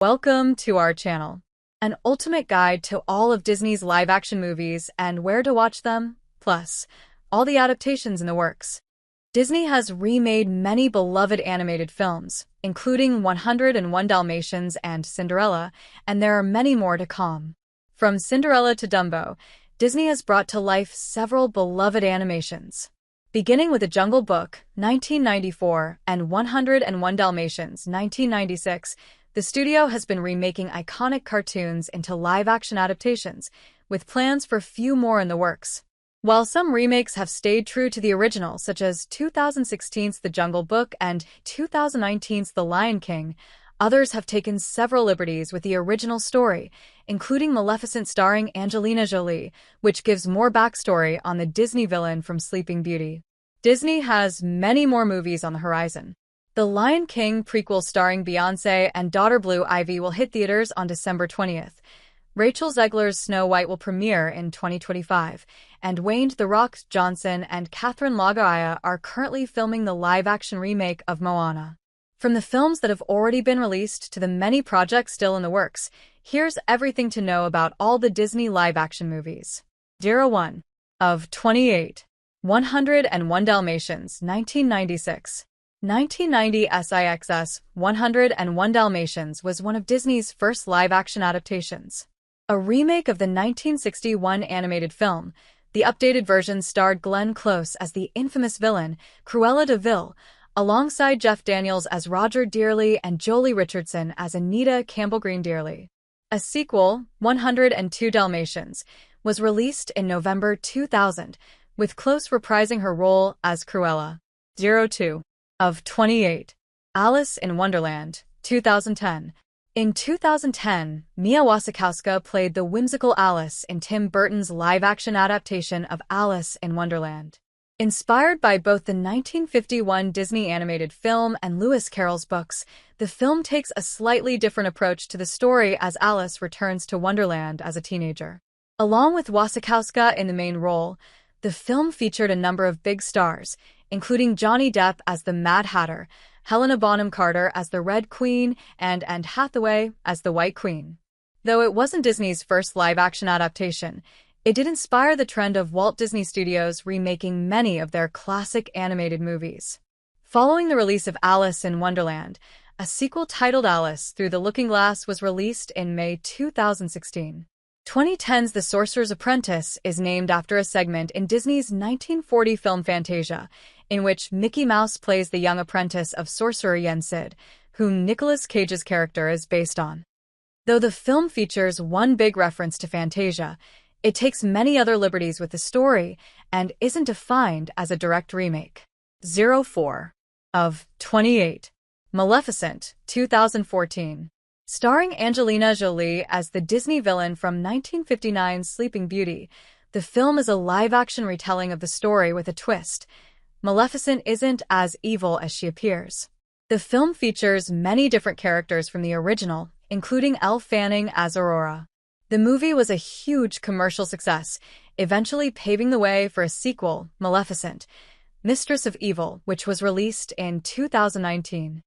Welcome to our channel, an ultimate guide to all of Disney's live-action movies and where to watch them, plus all the adaptations in the works. Disney has remade many beloved animated films, including 101 Dalmatians and Cinderella, and there are many more to come. From Cinderella to Dumbo, Disney has brought to life several beloved animations. Beginning with The Jungle Book, 1994, and 101 Dalmatians, 1996, the studio has been remaking iconic cartoons into live-action adaptations, with plans for few more in the works. While some remakes have stayed true to the original, such as 2016's The Jungle Book and 2019's The Lion King, others have taken several liberties with the original story, including Maleficent starring Angelina Jolie, which gives more backstory on the Disney villain from Sleeping Beauty. Disney has many more movies on the horizon. The Lion King prequel starring Beyoncé and daughter Blue Ivy will hit theaters on December 20th. Rachel Zegler's Snow White will premiere in 2025, and Dwayne "The Rock" Johnson and Catherine Lagaya are currently filming the live-action remake of Moana. From the films that have already been released to the many projects still in the works, here's everything to know about all the Disney live-action movies. 01 of 28. 101 Dalmatians, 1996. 1990 SIXS 101 Dalmatians was one of Disney's first live-action adaptations. A remake of the 1961 animated film, the updated version starred Glenn Close as the infamous villain, Cruella de Vil, alongside Jeff Daniels as Roger Dearly and Jolie Richardson as Anita Campbell-Green Dearly. A sequel, 102 Dalmatians, was released in November 2000, with Close reprising her role as Cruella. 02 of 28. Alice in Wonderland, 2010. In 2010, Mia Wasikowska played the whimsical Alice in Tim Burton's live-action adaptation of Alice in Wonderland. Inspired by both the 1951 Disney animated film and Lewis Carroll's books, the film takes a slightly different approach to the story as Alice returns to Wonderland as a teenager. Along with Wasikowska in the main role, the film featured a number of big stars, including Johnny Depp as the Mad Hatter, Helena Bonham Carter as the Red Queen, and Anne Hathaway as the White Queen. Though it wasn't Disney's first live-action adaptation, it did inspire the trend of Walt Disney Studios remaking many of their classic animated movies. Following the release of Alice in Wonderland, a sequel titled Alice Through the Looking Glass was released in May 2016. 2010's The Sorcerer's Apprentice is named after a segment in Disney's 1940 film Fantasia, in which Mickey Mouse plays the young apprentice of sorcerer Yen Sid, whom Nicolas Cage's character is based on. Though the film features one big reference to Fantasia, it takes many other liberties with the story and isn't defined as a direct remake. 04 of 28. Maleficent, 2014. Starring Angelina Jolie as the Disney villain from 1959's Sleeping Beauty, the film is a live-action retelling of the story with a twist. Maleficent isn't as evil as she appears. The film features many different characters from the original, including Elle Fanning as Aurora. The movie was a huge commercial success, eventually paving the way for a sequel, Maleficent, Mistress of Evil, which was released in 2019.